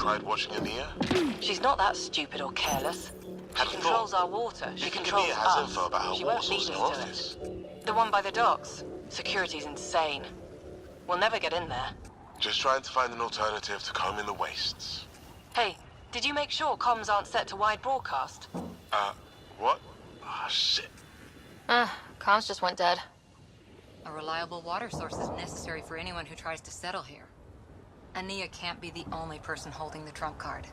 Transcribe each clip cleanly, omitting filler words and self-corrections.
tried watching Ania? She's not that stupid or careless. She controls our water. She controls Ania has us. info about her She war won't lead source in us her to office. it. The one by the docks. Security's insane. We'll never get in there. Just trying to find an alternative to combing the wastes. Hey, did you make sure comms aren't set to wide broadcast? What? Ah, shit. Comms just went dead. A reliable water source is necessary for anyone who tries to settle here. Ania can't be the only person holding the trump card.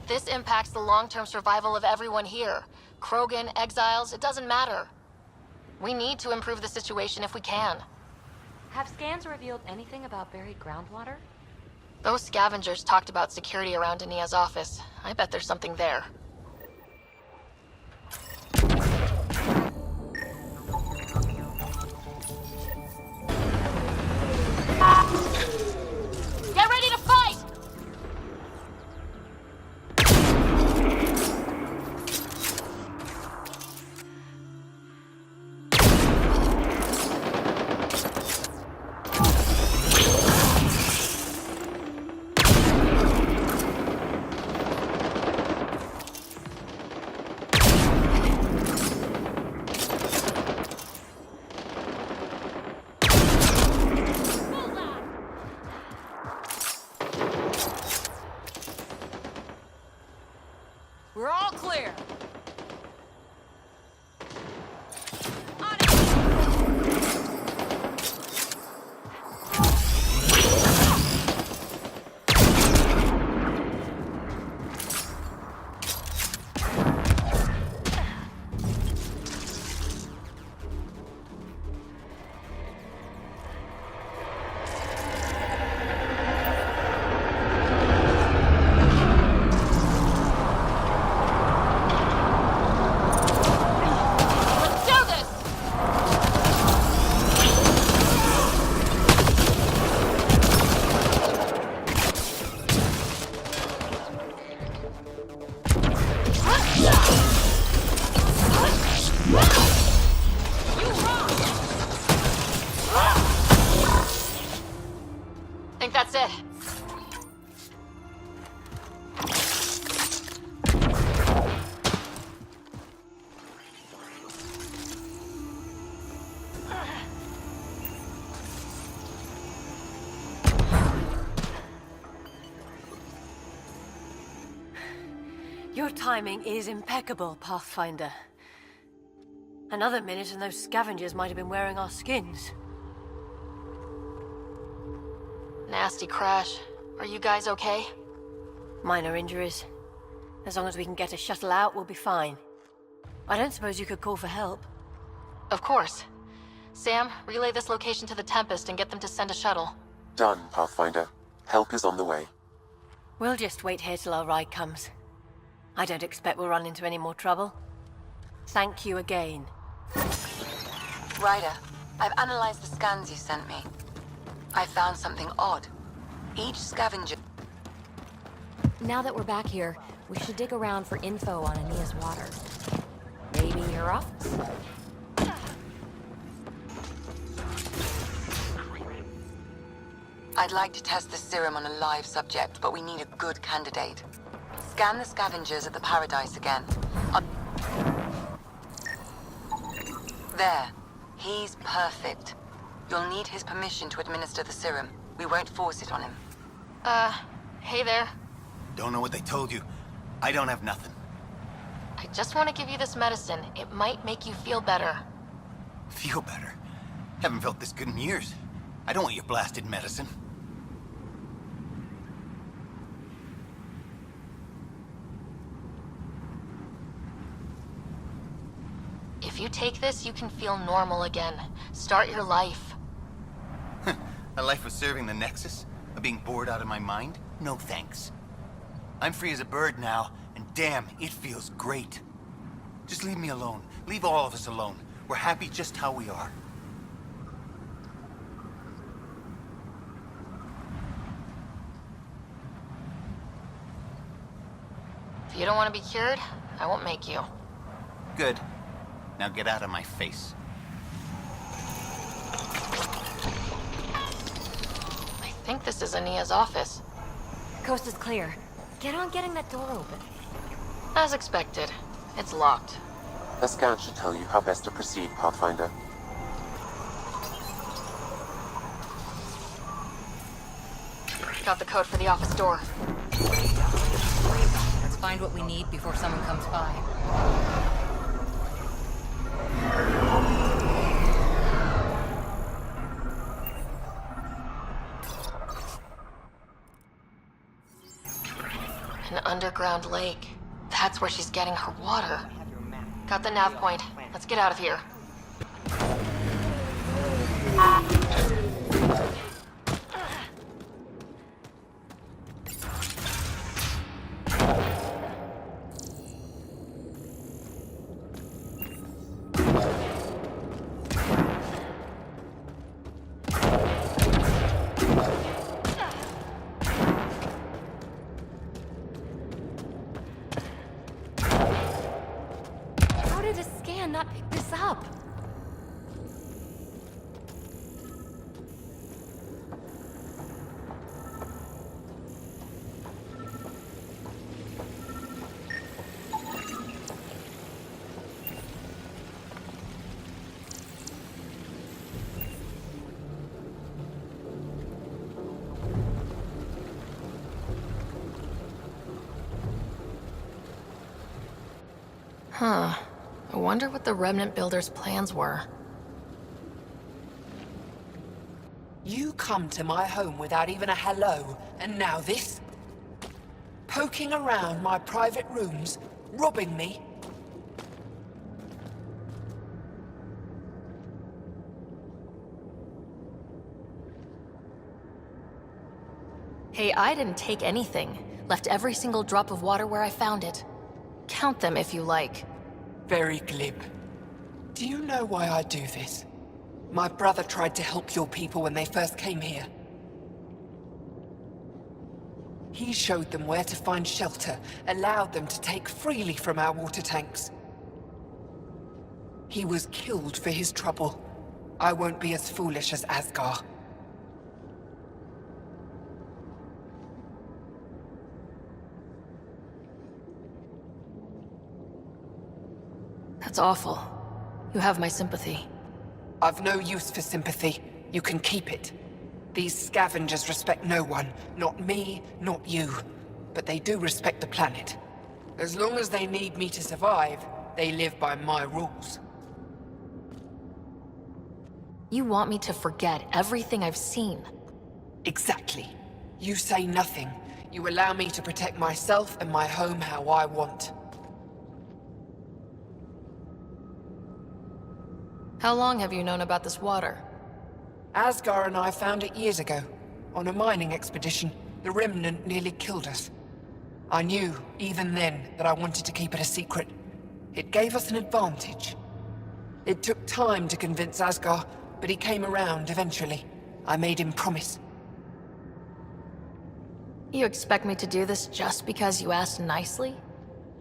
This impacts the long-term survival of everyone here. Krogan, exiles, it doesn't matter. We need to improve the situation if we can. Have scans revealed anything about buried groundwater? Those scavengers talked about security around Ania's office. I bet there's something there. Get ready to fight! We're all clear. Think that's it. Your timing is impeccable, Pathfinder. Another minute and those scavengers might have been wearing our skins. Nasty crash. Are you guys okay? Minor injuries. As long as we can get a shuttle out, we'll be fine. I don't suppose you could call for help. Of course. Sam, relay this location to the Tempest and get them to send a shuttle. Done, Pathfinder. Help is on the way. We'll just wait here till our ride comes. I don't expect we'll run into any more trouble. Thank you again. Ryder, I've analyzed the scans you sent me. I found something odd. Each scavenger... Now that we're back here, we should dig around for info on Ania's water. Maybe your office? I'd like to test the serum on a live subject, but we need a good candidate. Scan the scavengers at the Paradise again. There. He's perfect. You'll need his permission to administer the serum. We won't force it on him. Hey there. Don't know what they told you. I don't have nothing. I just want to give you this medicine. It might make you feel better. Feel better? Haven't felt this good in years. I don't want your blasted medicine. If you take this, you can feel normal again. Start your life. A life of serving the Nexus? Of being bored out of my mind? No thanks. I'm free as a bird now, and damn, it feels great. Just leave me alone. Leave all of us alone. We're happy just how we are. If you don't want to be cured, I won't make you. Good. Now get out of my face. I think this is Ania's office. Coast is clear. Get on getting that door open. As expected. It's locked. The scan should tell you how best to proceed, Pathfinder. Got the code for the office door. Let's find what we need before someone comes by. An underground lake. That's where she's getting her water. Got the nav point. Let's get out of here. How did a scan not pick this up? Huh. I wonder what the Remnant Builders' plans were. You come to my home without even a hello, and now this? Poking around my private rooms, robbing me? Hey, I didn't take anything. Left every single drop of water where I found it. Count them if you like. Very glib. Do you know why I do this? My brother tried to help your people when they first came here. He showed them where to find shelter, allowed them to take freely from our water tanks. He was killed for his trouble. I won't be as foolish as Asgar. That's awful. You have my sympathy. I've no use for sympathy. You can keep it. These scavengers respect no one. Not me, not you. But they do respect the planet. As long as they need me to survive, they live by my rules. You want me to forget everything I've seen? Exactly. You say nothing. You allow me to protect myself and my home how I want. How long have you known about this water? Asgar and I found it years ago. On a mining expedition. The Remnant nearly killed us. I knew, even then, that I wanted to keep it a secret. It gave us an advantage. It took time to convince Asgar, but he came around eventually. I made him promise. You expect me to do this just because you asked nicely?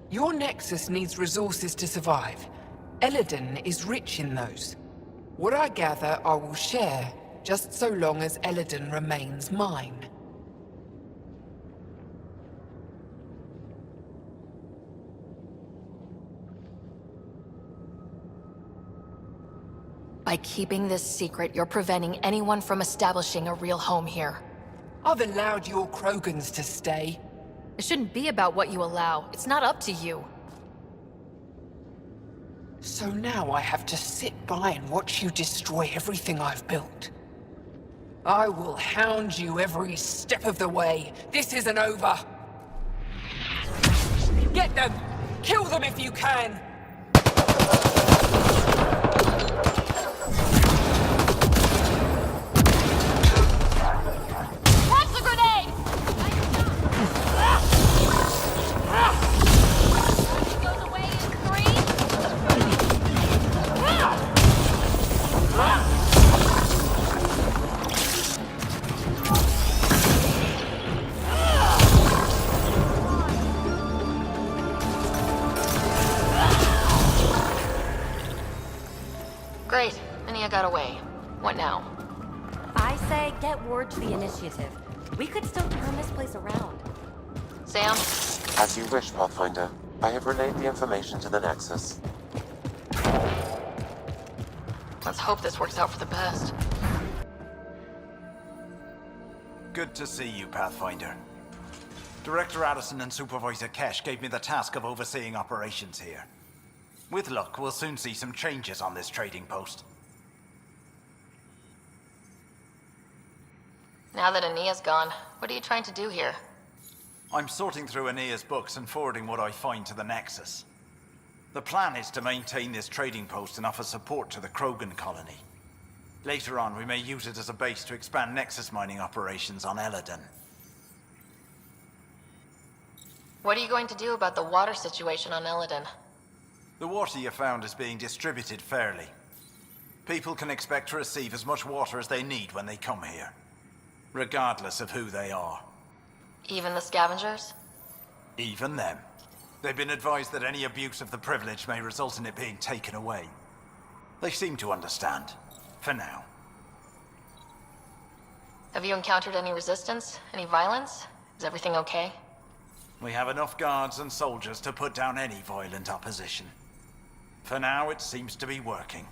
Your Nexus needs resources to survive. Eladin is rich in those. What I gather, I will share, just so long as Eladin remains mine. By keeping this secret, you're preventing anyone from establishing a real home here. I've allowed your Krogans to stay. It shouldn't be about what you allow. It's not up to you. So now I have to sit by and watch you destroy everything I've built. I will hound you every step of the way. This isn't over. Get them! Kill them if you can! Launch the grenade! Goes away in 3. Great. Ania got away. What now? I say get word to the initiative. We could still turn this place around. Sam? As you wish, Pathfinder. I have relayed the information to the Nexus. Let's hope this works out for the best. Good to see you, Pathfinder. Director Addison and Supervisor Kesh gave me the task of overseeing operations here. With luck, we'll soon see some changes on this trading post. Now that Ania's gone, what are you trying to do here? I'm sorting through Ania's books and forwarding what I find to the Nexus. The plan is to maintain this trading post and offer support to the Krogan colony. Later on, we may use it as a base to expand Nexus mining operations on Eladon. What are you going to do about the water situation on Eladon? The water you found is being distributed fairly. People can expect to receive as much water as they need when they come here, regardless of who they are. Even the scavengers? Even them. They've been advised that any abuse of the privilege may result in it being taken away. They seem to understand, for now. Have you encountered any resistance? Any violence? Is everything okay? We have enough guards and soldiers to put down any violent opposition. For now, it seems to be working.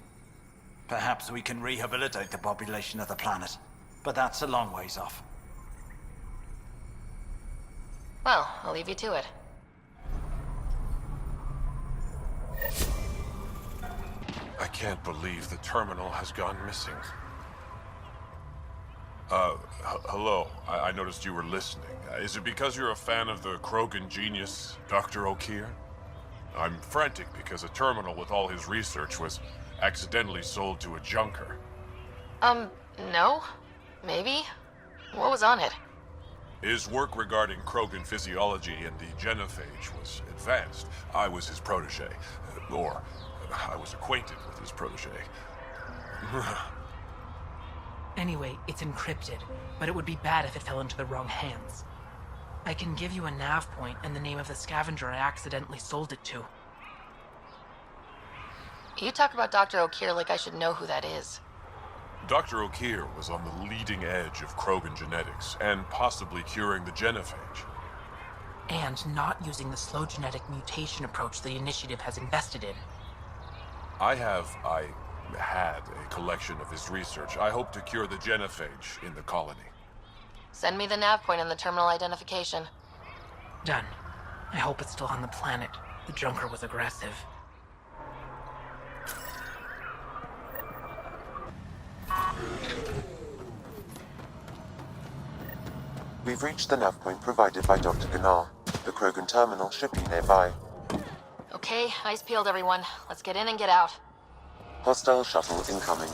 Perhaps we can rehabilitate the population of the planet, but that's a long ways off. Well, I'll leave you to it. I can't believe the terminal has gone missing. Hello. I noticed you were listening. Is it because you're a fan of the Krogan genius, Dr. O'Keefe? I'm frantic because a terminal with all his research was accidentally sold to a junker. No? Maybe? What was on it? His work regarding Krogan physiology and the genophage was advanced. I was his protege. Or, I was acquainted with his protege. Anyway, it's encrypted, but it would be bad if it fell into the wrong hands. I can give you a nav point and the name of the scavenger I accidentally sold it to. You talk about Dr. O'Keefe like I should know who that is. Dr. O'Keefe was on the leading edge of Krogan genetics, and possibly curing the genophage. And not using the slow genetic mutation approach the Initiative has invested in. I had a collection of his research. I hope to cure the genophage in the colony. Send me the nav point and the terminal identification. Done. I hope it's still on the planet. The junker was aggressive. We've reached the nav point provided by Dr. Gunnar. The Krogan terminal should be nearby. Okay, eyes peeled, everyone. Let's get in and get out. Hostile shuttle incoming.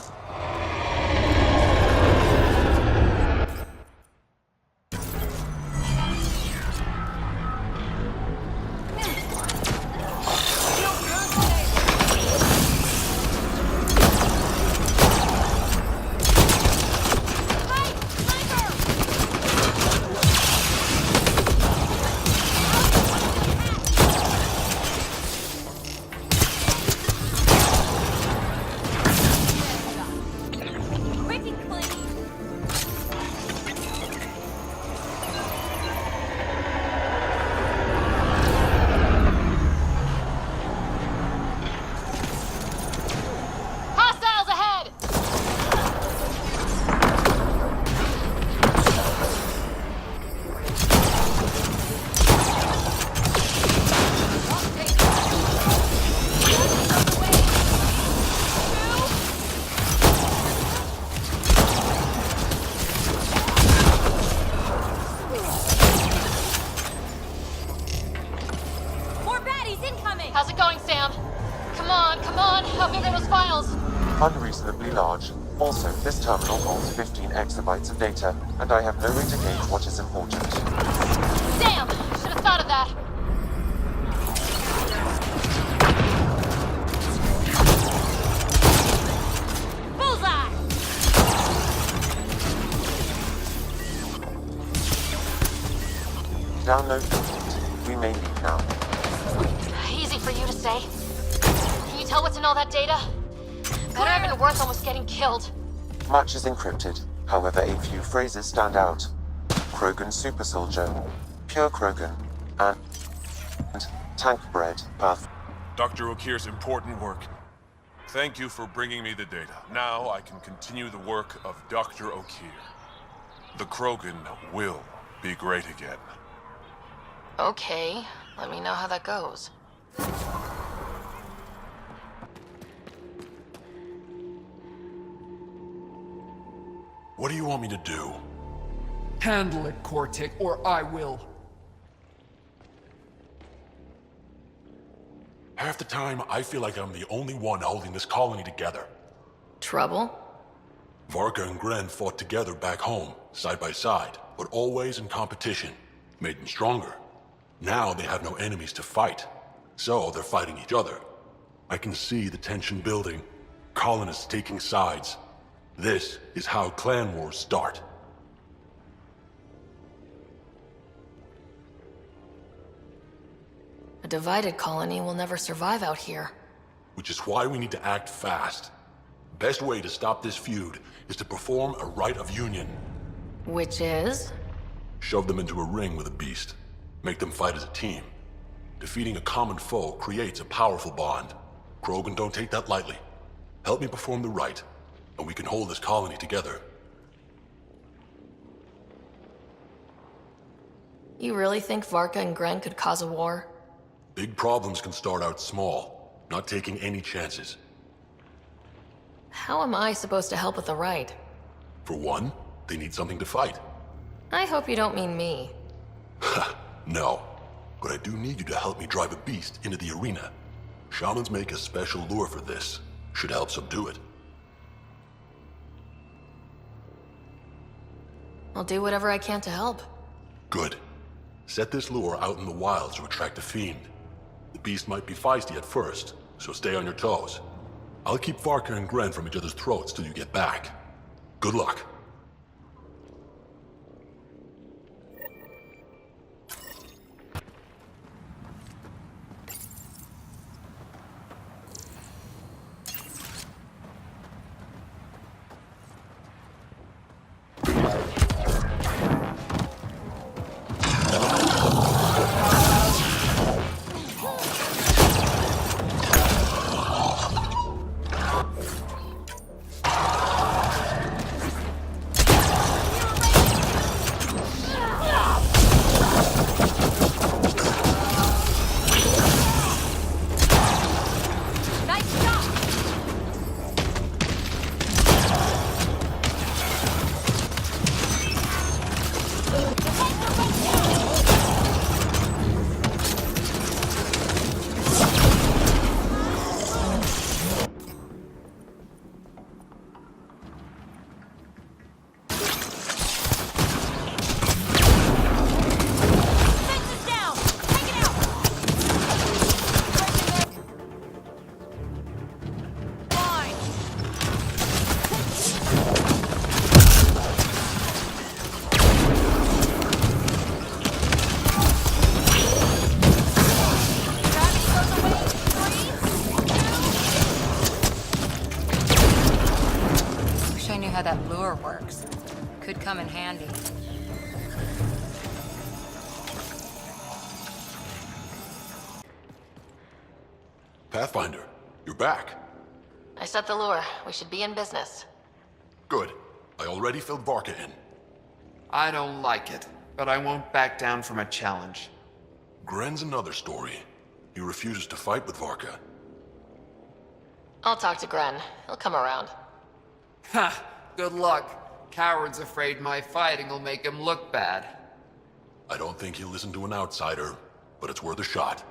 How's it going, Sam? Come on, how big are those files? Unreasonably large. Also, this terminal holds 15 exabytes of data, and I have no way to gauge what is important. Damn! Should have thought of that. Bullseye! Download complete. We may leave now. Easy for you to say. Can you tell what's in all that data? Better have been worth almost getting killed. Much is encrypted. However, a few phrases stand out. Krogan super soldier, pure Krogan, and tank bred path. Dr. O'Keefe's important work. Thank you for bringing me the data. Now I can continue the work of Dr. O'Keefe. The Krogan will be great again. Okay, let me know how that goes. What do you want me to do? Handle it, Cortic, or I will. Half the time, I feel like I'm the only one holding this colony together. Trouble? Varka and Gren fought together back home, side by side, but always in competition. Made them stronger. Now they have no enemies to fight, so they're fighting each other. I can see the tension building, colonists taking sides. This is how clan wars start. A divided colony will never survive out here. Which is why we need to act fast. Best way to stop this feud is to perform a rite of union. Which is? Shove them into a ring with a beast. Make them fight as a team. Defeating a common foe creates a powerful bond. Krogan don't take that lightly. Help me perform the rite, and we can hold this colony together. You really think Varka and Gren could cause a war? Big problems can start out small, not taking any chances. How am I supposed to help with the rite? For one, they need something to fight. I hope you don't mean me. No, but I do need you to help me drive a beast into the arena. Shamans make a special lure for this. Should help subdue it. I'll do whatever I can to help. Good. Set this lure out in the wilds to attract a fiend. The beast might be feisty at first, so stay on your toes. I'll keep Varka and Gren from each other's throats till you get back. Good luck. How that lure works. Could come in handy. Pathfinder, you're back. I set the lure. We should be in business. Good. I already filled Varka in. I don't like it, but I won't back down from a challenge. Gren's another story. He refuses to fight with Varka. I'll talk to Gren. He'll come around. Ha! Good luck. Coward's afraid my fighting will make him look bad. I don't think he'll listen to an outsider, but it's worth a shot.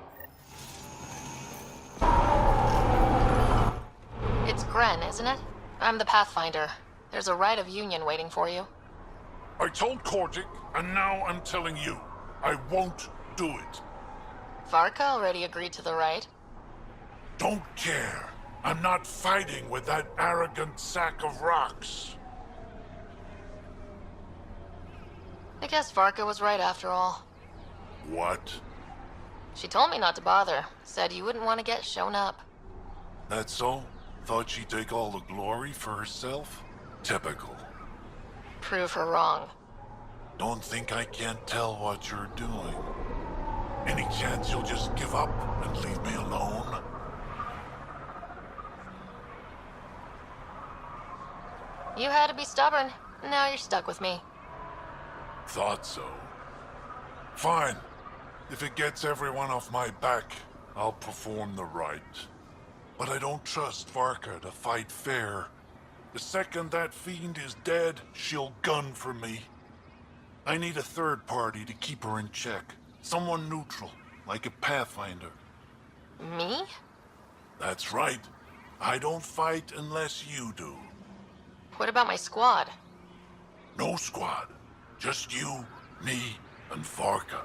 It's Gren, isn't it? I'm the Pathfinder. There's a rite of union waiting for you. I told Cortic, and now I'm telling you. I won't do it. Varka already agreed to the rite. Don't care. I'm not fighting with that arrogant sack of rocks. I guess Varka was right after all. What? She told me not to bother. Said you wouldn't want to get shown up. That's so? Thought she'd take all the glory for herself? Typical. prove her wrong. Don't think I can't tell what you're doing. Any chance you'll just give up and leave me alone? You had to be stubborn. Now you're stuck with me. Thought so. Fine. If it gets everyone off my back, I'll perform the rite. But I don't trust Varka to fight fair. The second that fiend is dead, she'll gun for me. I need a third party to keep her in check. Someone neutral, like a Pathfinder. Me? That's right. I don't fight unless you do. What about my squad? No squad. Just you, me, and Varka.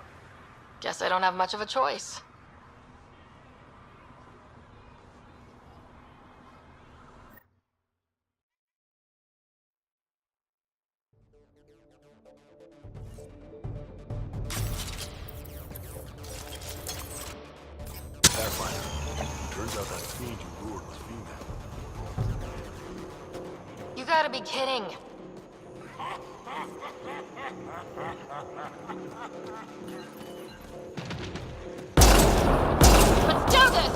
Guess I don't have much of a choice. Turns out that fiend you lured was female. You gotta be kidding. Let's do this!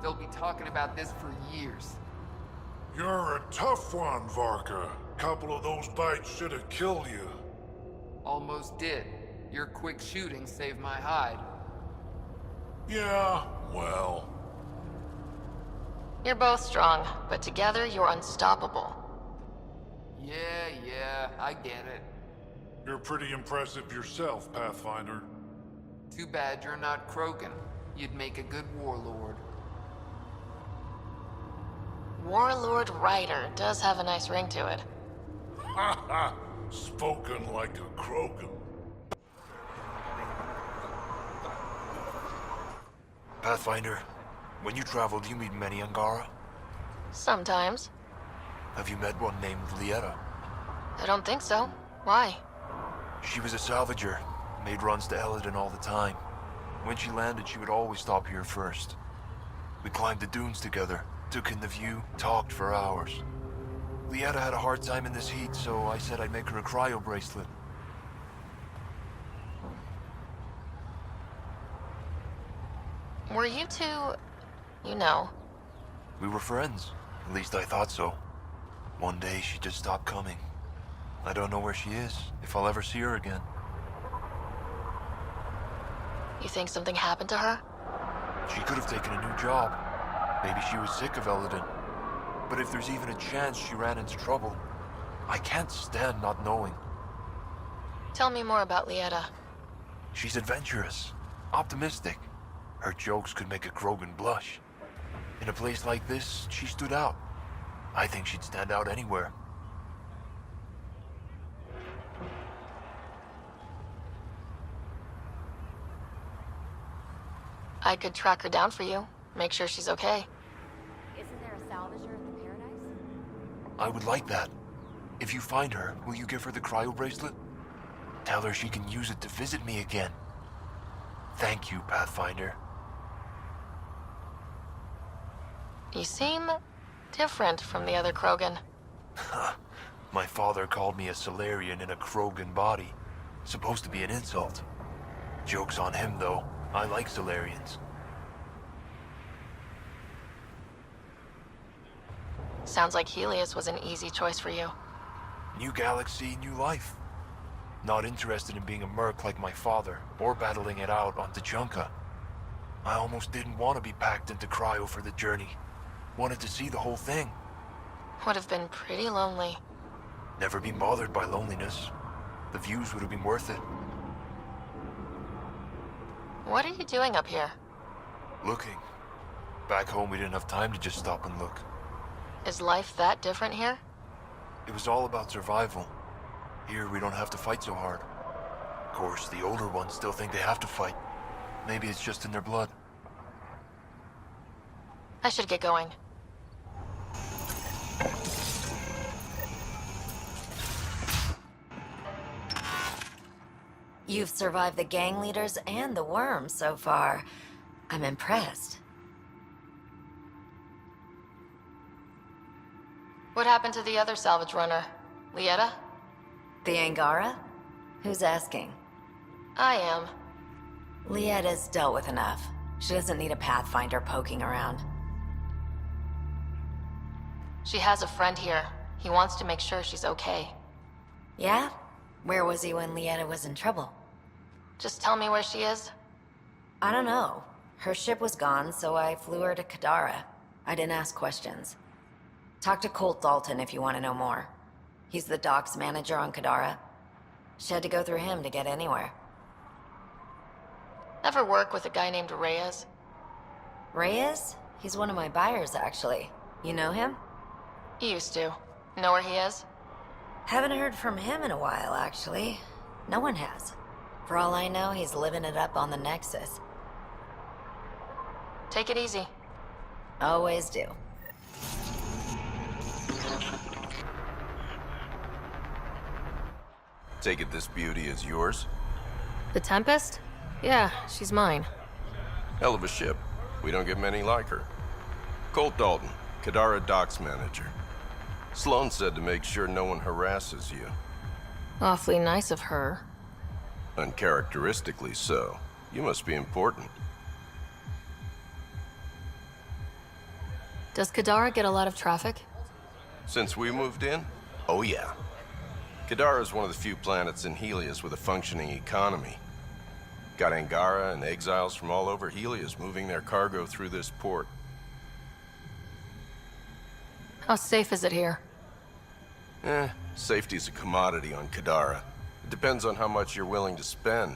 They'll be talking about this for years. You're a tough one, Varka. Couple of those bites should have killed you. Almost did. Your quick shooting saved my hide. Yeah, well... You're both strong, but together you're unstoppable. Yeah, I get it. You're pretty impressive yourself, Pathfinder. Too bad you're not Krogan. You'd make a good warlord. Warlord Ryder does have a nice ring to it. Ha ha! Spoken like a Krogan. Pathfinder, when you travel, do you meet many Angara? Sometimes. Have you met one named Lieta? I don't think so. Why? She was a salvager, made runs to Eladin all the time. When she landed, she would always stop here first. We climbed the dunes together, took in the view, talked for hours. Lieta had a hard time in this heat, so I said I'd make her a cryo bracelet. Were you two, you know? We were friends. At least I thought so. One day she just stopped coming. I don't know where she is, if I'll ever see her again. You think something happened to her? She could have taken a new job. Maybe she was sick of Eldon. But if there's even a chance she ran into trouble, I can't stand not knowing. Tell me more about Lieta. She's adventurous, optimistic. Her jokes could make a Krogan blush. In a place like this, she stood out. I think she'd stand out anywhere. I could track her down for you, make sure she's okay. Isn't there a salvager at the Paradise? I would like that. If you find her, will you give her the cryo bracelet? Tell her she can use it to visit me again. Thank you, Pathfinder. You seem different from the other Krogan. My father called me a Solarian in a Krogan body. Supposed to be an insult. Joke's on him, though. I like Solarians. Sounds like Helios was an easy choice for you. New galaxy, new life. Not interested in being a merc like my father, or battling it out on Tachanka. I almost didn't want to be packed into cryo for the journey. Wanted to see the whole thing. Would have been pretty lonely. Never been bothered by loneliness. The views would have been worth it. What are you doing up here? Looking. Back home, we didn't have time to just stop and look. Is life that different here? It was all about survival. Here, we don't have to fight so hard. Of course, the older ones still think they have to fight. Maybe it's just in their blood. I should get going. You've survived the gang leaders and the worms so far. I'm impressed. What happened to the other salvage runner? Lieta? The Angara? Who's asking? I am. Lieta's dealt with enough. She doesn't need a Pathfinder poking around. She has a friend here. He wants to make sure she's okay. Yeah? Where was he when Lieta was in trouble? Just tell me where she is. I don't know. Her ship was gone, so I flew her to Kadara. I didn't ask questions. Talk to Colt Dalton if you want to know more. He's the docks manager on Kadara. She had to go through him to get anywhere. Ever work with a guy named Reyes? Reyes? He's one of my buyers, actually. You know him? Used to. Know where he is? Haven't heard from him in a while, actually. No one has. For all I know, he's living it up on the Nexus. Take it easy. Always do. Take it this beauty is yours? The Tempest? Yeah, she's mine. Hell of a ship. We don't get many like her. Colt Dalton, Kadara docks manager. Sloan said to make sure no one harasses you. Awfully nice of her. Uncharacteristically so. You must be important. Does Kadara get a lot of traffic? Since we moved in? Oh yeah. Kadara is one of the few planets in Helios with a functioning economy. Got Angara and exiles from all over Helios moving their cargo through this port. How safe is it here? Safety's a commodity on Kadara. It depends on how much you're willing to spend.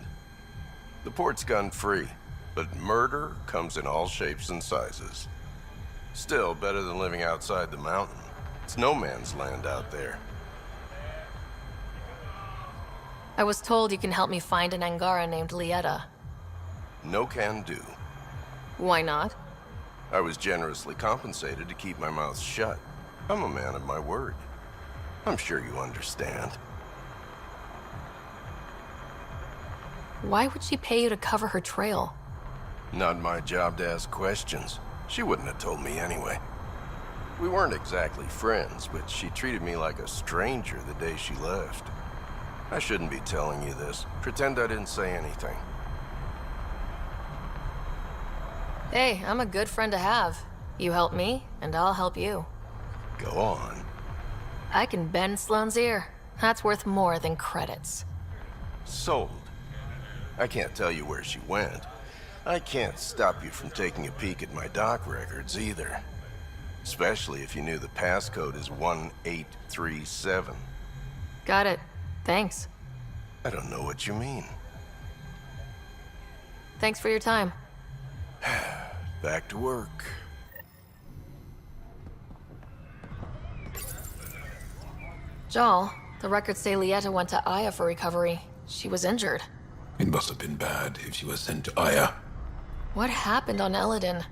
The port's gun-free, but murder comes in all shapes and sizes. Still, better than living outside the mountain. It's no man's land out there. I was told you can help me find an Angara named Lieta. No can do. Why not? I was generously compensated to keep my mouth shut. I'm a man of my word. I'm sure you understand. Why would she pay you to cover her trail? Not my job to ask questions. She wouldn't have told me anyway. We weren't exactly friends, but she treated me like a stranger the day she left. I shouldn't be telling you this. Pretend I didn't say anything. Hey, I'm a good friend to have. You help me, and I'll help you. Go on. I can bend Sloane's ear. That's worth more than credits. Sold. I can't tell you where she went. I can't stop you from taking a peek at my doc records either. Especially if you knew the passcode is 1837. Got it. Thanks. I don't know what you mean. Thanks for your time. Back to work. Jal, the records say Lieta went to Aya for recovery. She was injured. It must have been bad if she was sent to Aya. What happened on Eladin?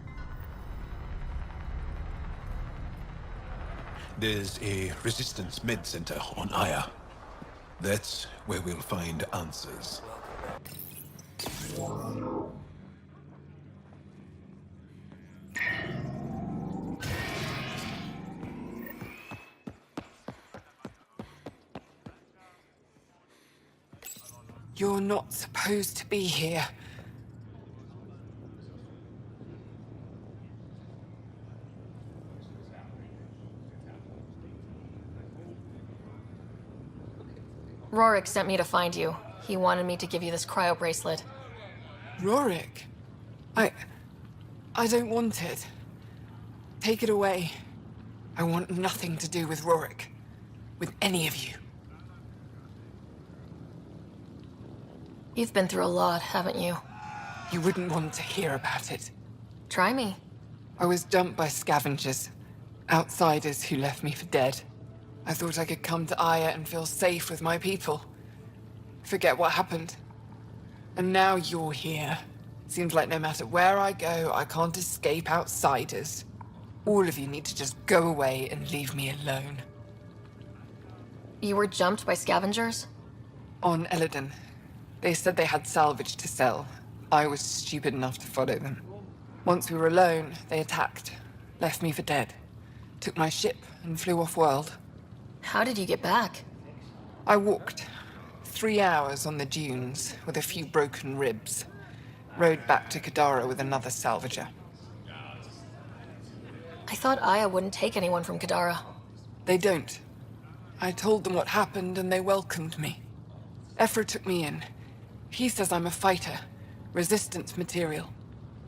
There's a resistance med center on Aya. That's where we'll find answers. You're not supposed to be here. Rorik sent me to find you. He wanted me to give you this cryo bracelet. Rorik? I don't want it. Take it away. I want nothing to do with Rorik. With any of you. You've been through a lot, haven't you? You wouldn't want to hear about it. Try me. I was dumped by scavengers. Outsiders who left me for dead. I thought I could come to Aya and feel safe with my people. Forget what happened. And now you're here. Seems like no matter where I go, I can't escape outsiders. All of you need to just go away and leave me alone. You were jumped by scavengers? On Eladin. They said they had salvage to sell. I was stupid enough to follow them. Once we were alone, they attacked. Left me for dead. Took my ship and flew off-world. How did you get back? I walked 3 hours on the dunes with a few broken ribs. Rode back to Kadara with another salvager. I thought Aya wouldn't take anyone from Kadara. They don't. I told them what happened and they welcomed me. Ephra took me in. He says I'm a fighter. Resistance material.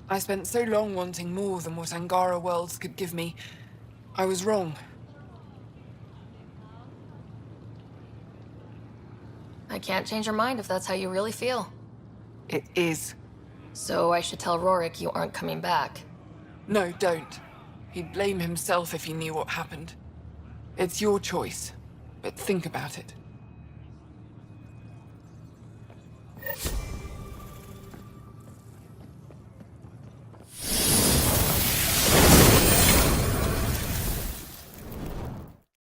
I spent so long wanting more than what Angara Worlds could give me. I was wrong. I can't change your mind if that's how you really feel. It is. So I should tell Rorik you aren't coming back. No, don't. He'd blame himself if he knew what happened. It's your choice, but think about it.